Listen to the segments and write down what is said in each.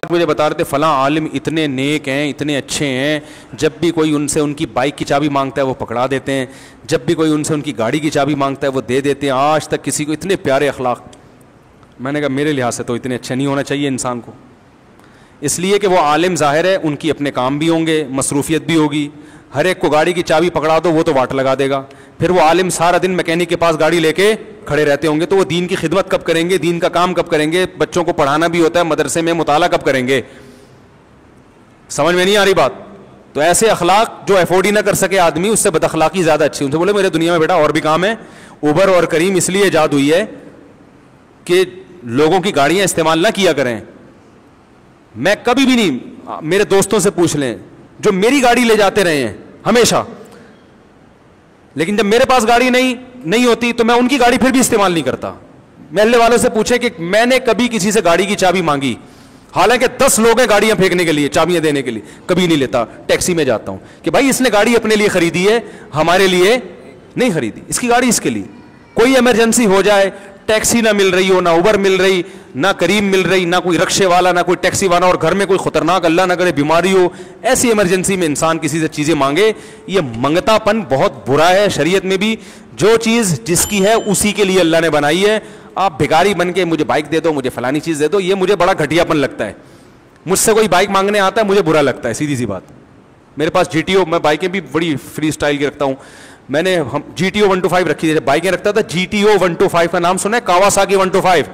مجھے بتا رہے تھے فلاں عالم اتنے نیک ہیں, اتنے اچھے ہیں, جب بھی کوئی ان سے ان کی بائک کی چابی مانگتا ہے وہ پکڑا دیتے ہیں, جب بھی کوئی ان سے ان کی گاڑی کی چابی مانگتا ہے وہ دے دیتے ہیں, آج تک کسی کو اتنے پیارے اخلاق. میں نے کہا میرے لحاظ سے تو اتنے اچھے نہیں ہونا چاہیے انسان کو, اس لیے کہ وہ عالم ظاہر ہے ان کی اپنے کام بھی ہوں گے, مصروفیت بھی ہوگی, ہر ایک کو گاڑی کی چابی پکڑا دو وہ تو واٹ لگا دے گا. پھر وہ عالم سارا دن میکینک کے پاس گاڑی لے کے کھڑے رہتے ہوں گے, تو وہ دین کی خدمت کب کریں گے, دین کا کام کب کریں گے, بچوں کو پڑھانا بھی ہوتا ہے مدرسے میں, مطالعہ کب کریں گے. سمجھ میں نہیں آ رہی بات؟ تو ایسے اخلاق جو افورڈ ہی نہ کر سکے آدمی, اس سے بد اخلاقی زیادہ اچھی. ان سے بولے میرے دنیا میں بیٹا اور بھی کام ہے. اوبر اور کریم اس لیے ایجاد ہوئی ہے کہ لوگوں کی گاڑیاں استعمال نہ کیا کریں. میں کبھی بھی نہیں, میرے دوستوں سے پوچھ لیں جو میری گاڑی لے جاتے رہے ہیں ہمیشہ, لیکن جب میرے پاس گاڑی نہیں ہوتی تو میں ان کی گاڑی پھر بھی استعمال نہیں کرتا. محلے والوں سے پوچھیں کہ میں نے کبھی کسی سے گاڑی کی چابی مانگی, حالانکہ 10 لوگ ہیں گاڑیاں پھینکنے کے لیے, چابیاں دینے کے لیے, کبھی نہیں لیتا. ٹیکسی میں جاتا ہوں کہ بھائی اس نے گاڑی اپنے لیے خریدی ہے, ہمارے لیے نہیں خریدی, اس کی گاڑی اس کے لیے. کوئی ایمرجنسی ہو جائے, ٹیکسی نہ مل رہی ہو, نہ اوبر مل رہی, نہ کریم مل رہی, نہ کوئی رکشے والا, نہ کوئی ٹیکسی والا, اور گھر میں کوئی خطرناک اللہ نہ کرے بیماری ہو, ایسی ایمرجنسی میں انسان کسی سے چیزیں مانگے, یہ منگتا پن بہت برا ہے. شریعت میں بھی جو چیز جس کی ہے اسی کے لیے اللہ نے بنائی ہے. آپ بھکاری بن کے مجھے بائک دے دو, مجھے فلانی چیز دے دو, یہ مجھے بڑا گھٹیا پن لگتا ہے. مجھ سے کوئی بائک مانگنے آتا ہے مجھے برا لگتا ہے, سیدھی سی بات. میرے پاس جی ٹی او, میں بائکیں بھی بڑی فری اسٹائل کی رکھتا ہوں. میں نے جی ٹی او 125 رکھی تھی, بائکیں رکھتا تھا. جی ٹی او 125 کا نام سنا ہے؟ کاواساکی 125.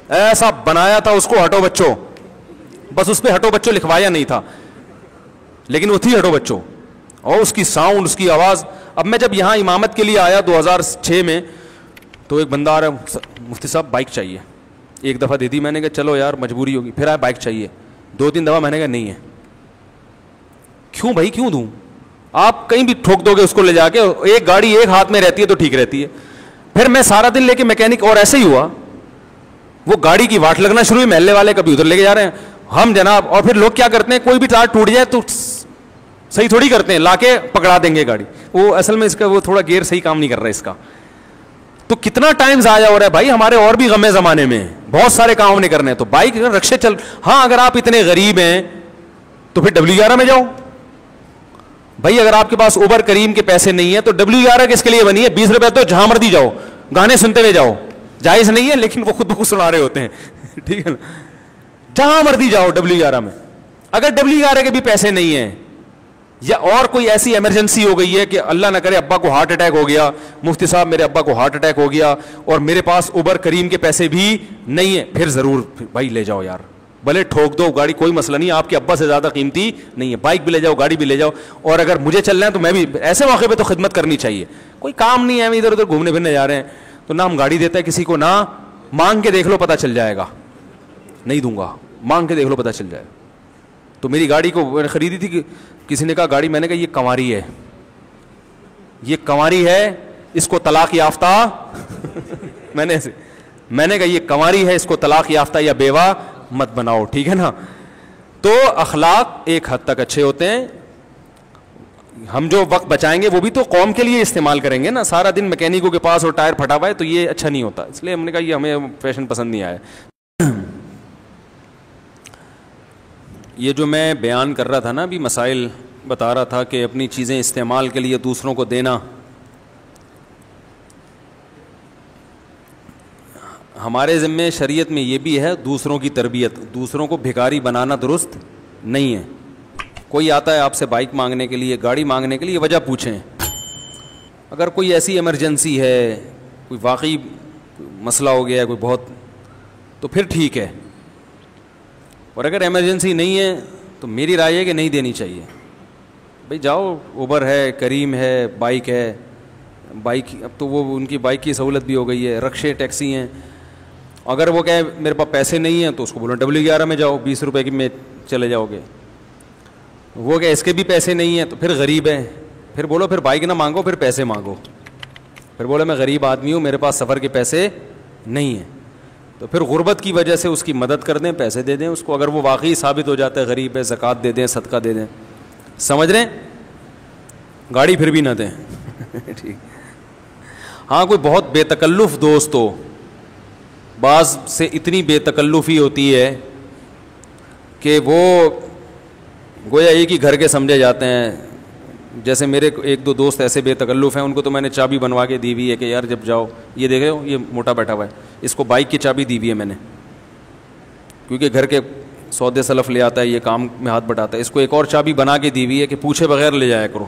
ایسا بنایا تھا اس کو ہٹو بچوں, بس اس پہ ہٹو بچوں لکھوایا نہیں تھا, لیکن وہ تھی ہٹو بچوں, اور اس کی ساؤنڈ, اس کی آواز. اب میں جب یہاں امامت کے لیے آیا 2006 میں, تو ایک بندہ آ رہا ہے, مفتی صاحب بائک چاہیے. ایک دفعہ دے دی, میں نے کہا چلو یار مجبوری ہوگی. پھر آیا بائک چاہیے, 2-3 دفعہ میں نے کہا نہیں ہے. کیوں بھائی کیوں دوں؟ آپ کہیں بھی ٹھوک دو گے اس کو لے جا کے, ایک گاڑی ایک ہاتھ میں رہتی ہے تو ٹھیک رہتی ہے. پھر میں سارا دن لے کے میکینک, اور ایسے ہی ہوا, وہ گاڑی کی واٹ لگنا شروع ہوئی. محلے والے کبھی ادھر لے کے جا رہے ہیں ہم جناب, اور پھر لوگ کیا کرتے ہیں, کوئی بھی تار ٹوٹ جائے تو صحیح تھوڑی کرتے ہیں, لا کے پکڑا دیں گے گاڑی. وہ اصل میں اس کا وہ تھوڑا گیئر صحیح کام نہیں کر رہا ہے اس کا. تو کتنا ٹائم ضائع ہو رہا ہے بھائی. ہمارے اور بھی غم زمانے میں بہت سارے کام نہیں کرنے, تو بائک رکشے چل. ہاں اگر آپ اتنے غریب ہیں تو پھر W11 میں جاؤ بھائی. اگر آپ کے پاس اوبر کریم کے پیسے نہیں ہیں تو W11 کس کے لیے بنی ہے؟ 20 روپے تو جہاں مرضی جاؤ, گانے سنتے ہوئے جاؤ. جائز نہیں ہے لیکن وہ خود بخود سنا رہے ہوتے ہیں, ٹھیک ہے نا. جہاں مرضی جاؤ W11 میں. اگر W11 کے بھی پیسے نہیں ہیں, یا اور کوئی ایسی ایمرجنسی ہو گئی ہے کہ اللہ نہ کرے ابا کو ہارٹ اٹیک ہو گیا, مفتی صاحب میرے ابا کو ہارٹ اٹیک ہو گیا, اور میرے پاس اوبر کریم کے پیسے بھی نہیں ہیں, پھر ضرور بھائی لے جاؤ یار, بھلے ٹھوک دو گاڑی, کوئی مسئلہ نہیں, آپ کے ابا سے زیادہ قیمتی نہیں ہے. بائک بھی لے جاؤ, گاڑی بھی لے جاؤ. اور اگر مجھے چلنا ہے تو میں بھی ایسے موقع پہ تو خدمت کرنی چاہیے. کوئی کام نہیں ہے, ہم ادھر ادھر گھومنے پھرنے جا رہے ہیں, تو نہ ہم گاڑی دیتے ہیں کسی کو, نہ مانگ کے دیکھ لو پتہ چل جائے گا, نہیں دوں گا, مانگ کے دیکھ لو پتہ چل جائے. تو میری گاڑی کو میں نے خریدی تھی, کہ کسی نے کہا گاڑی, میں نے کہا یہ کنواری ہے, یہ کنواری ہے, اس کو طلاق یافتہ میں نے کہا یہ کنواری ہے, اس کو طلاق یافتہ یا بیوہ مت بناؤ, ٹھیک ہے نا. تو اخلاق ایک حد تک اچھے ہوتے ہیں. ہم جو وقت بچائیں گے وہ بھی تو قوم کے لیے استعمال کریں گے نا. سارا دن میکینکوں کے پاس اور ٹائر پھٹا ہوا ہے تو یہ اچھا نہیں ہوتا. اس لیے ہم نے کہا یہ ہمیں فیشن پسند نہیں آیا. یہ جو میں بیان کر رہا تھا نا, ابھی مسائل بتا رہا تھا کہ اپنی چیزیں استعمال کے لیے دوسروں کو دینا, ہمارے ذمے شریعت میں یہ بھی ہے دوسروں کی تربیت. دوسروں کو بھکاری بنانا درست نہیں ہے. کوئی آتا ہے آپ سے بائک مانگنے کے لیے, گاڑی مانگنے کے لیے, وجہ پوچھیں. اگر کوئی ایسی ایمرجنسی ہے, کوئی واقعی مسئلہ ہو گیا ہے کوئی بہت, تو پھر ٹھیک ہے. اور اگر ایمرجنسی نہیں ہے تو میری رائے ہے کہ نہیں دینی چاہیے. بھائی جاؤ, اوبر ہے, کریم ہے, بائک ہے. بائک اب تو وہ ان کی بائک کی سہولت بھی ہو گئی ہے, رکشے ٹیکسی ہیں. اگر وہ کہے میرے پاس پیسے نہیں ہیں تو اس کو بولو W11 میں جاؤ, 20 روپے کی میں چلے جاؤ گے. وہ کہ اس کے بھی پیسے نہیں ہیں تو پھر غریب ہے, پھر بولو پھر بائک نہ مانگو, پھر پیسے مانگو. پھر بولو میں غریب آدمی ہوں, میرے پاس سفر کے پیسے نہیں ہیں, تو پھر غربت کی وجہ سے اس کی مدد کر دیں, پیسے دے دیں اس کو. اگر وہ واقعی ثابت ہو جاتا ہے غریب ہے, زکوٰۃ دے دیں, صدقہ دے دیں. سمجھ رہے ہیں؟ گاڑی پھر بھی نہ دیں. ٹھیک. ہاں کوئی بہت بے تکلف دوست ہو, بعض سے اتنی بے تکلفی ہوتی ہے کہ وہ گویا ایک ہی گھر کے سمجھے جاتے ہیں. جیسے میرے ایک دو دوست ایسے بے تکلف ہیں, ان کو تو میں نے چابی بنوا کے دی ہوئی ہے کہ یار جب جاؤ, یہ دیکھ رہے ہو یہ موٹا بیٹھا ہوا ہے, اس کو بائک کی چابی دی ہوئی ہے میں نے, کیونکہ گھر کے سودے سلف لے آتا ہے, یہ کام میں ہاتھ بٹاتا ہے, اس کو ایک اور چابی بنا کے دی ہوئی ہے کہ پوچھے بغیر لے جایا کرو.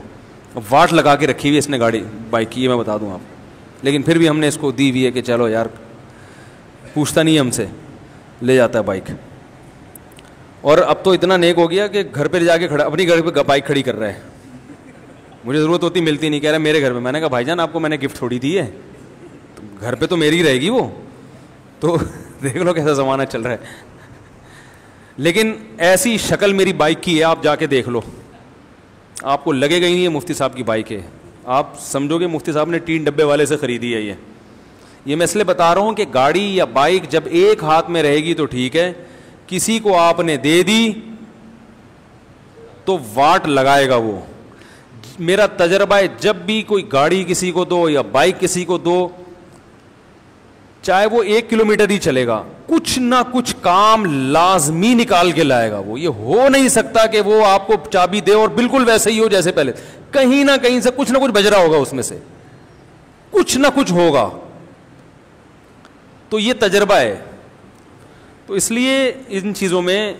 واٹ لگا کے رکھی ہوئی ہے اس نے گاڑی بائک کی, یہ میں بتا دوں آپ, لیکن پھر بھی ہم نے اس کو دی ہوئی ہے کہ چلو یار, پوچھتا نہیں ہم سے, لے جاتا ہے بائک. اور اب تو اتنا نیک ہو گیا کہ گھر پہ جا کے کھڑا, اپنی گھر پہ بائک کھڑی کر رہا ہے. مجھے ضرورت ہوتی ملتی نہیں, کہہ رہا ہے میرے گھر میں. میں نے کہا بھائی جان آپ کو میں نے گفٹ تھوڑی دی ہے, گھر پہ تو میری رہے گی وہ, تو دیکھ لو کیسا زمانہ چل رہا ہے. لیکن ایسی شکل میری بائک کی ہے, آپ جا کے دیکھ لو, آپ کو لگے گا ہی نہیں یہ مفتی صاحب کی بائک ہے, آپ سمجھو گے مفتی صاحب نے 3 ڈبے والے سے خریدی ہے. یہ میں اس لیے بتا رہا ہوں کہ گاڑی یا بائک جب ایک ہاتھ میں رہے گی تو ٹھیک ہے, کسی کو آپ نے دے دی تو واٹ لگائے گا وہ. میرا تجربہ ہے, جب بھی کوئی گاڑی کسی کو دو یا بائک کسی کو دو, چاہے وہ 1 کلومیٹر ہی چلے گا, کچھ نہ کچھ کام لازمی نکال کے لائے گا وہ. یہ ہو نہیں سکتا کہ وہ آپ کو چابی دے اور بالکل ویسے ہی ہو جیسے پہلے, کہیں نہ کہیں سے کچھ نہ کچھ بج رہا ہوگا, اس میں سے کچھ نہ کچھ ہوگا. تو یہ تجربہ ہے. تو اس لیے ان چیزوں میں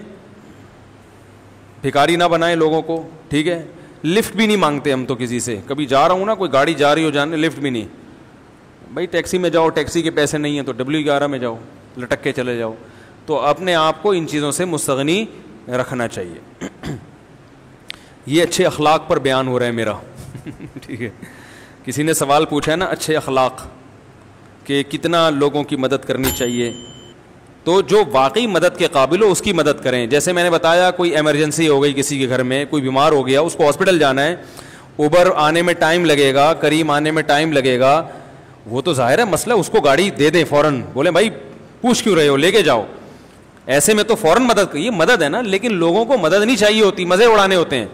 بھکاری نہ بنائیں لوگوں کو, ٹھیک ہے. لفٹ بھی نہیں مانگتے ہم تو کسی سے, کبھی جا رہا ہوں نا, کوئی گاڑی جا رہی ہو جانے, لفٹ بھی نہیں. بھائی ٹیکسی میں جاؤ, ٹیکسی کے پیسے نہیں ہیں تو W11 میں جاؤ, لٹک کے چلے جاؤ. تو اپنے آپ کو ان چیزوں سے مستغنی رکھنا چاہیے. یہ اچھے اخلاق پر بیان ہو رہا ہے میرا. ٹھیک ہے. کسی نے سوال پوچھا ہے نا, اچھے اخلاق, کہ کتنا لوگوں کی مدد کرنی چاہیے. تو جو واقعی مدد کے قابل ہو اس کی مدد کریں. جیسے میں نے بتایا, کوئی ایمرجنسی ہو گئی کسی کے گھر میں, کوئی بیمار ہو گیا, اس کو ہاسپٹل جانا ہے, اوبر آنے میں ٹائم لگے گا, کریم آنے میں ٹائم لگے گا, وہ تو ظاہر ہے مسئلہ, اس کو گاڑی دے دیں فوراً, بولیں بھائی پوچھ کیوں رہے ہو, لے کے جاؤ. ایسے میں تو فوراً مدد, یہ مدد ہے نا. لیکن لوگوں کو مدد نہیں چاہیے ہوتی, مزے اڑانے ہوتے ہیں.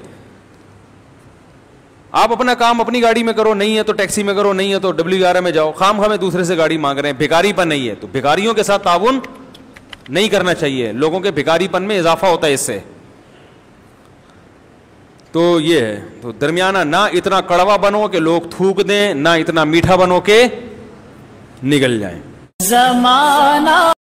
آپ اپنا کام اپنی گاڑی میں کرو, نہیں ہے تو ٹیکسی میں کرو, نہیں ہے تو W11 میں جاؤ. خام خواہ میں دوسرے سے گاڑی مانگ رہے ہیں, بھکاری پر نہیں ہے. تو بھکاریوں کے ساتھ تعاون نہیں کرنا چاہیے, لوگوں کے بھکاری پن میں اضافہ ہوتا ہے اس سے. تو یہ ہے. تو درمیانہ, نہ اتنا کڑوا بنو کہ لوگ تھوک دیں, نہ اتنا میٹھا بنو کہ نگل جائیں. زمانہ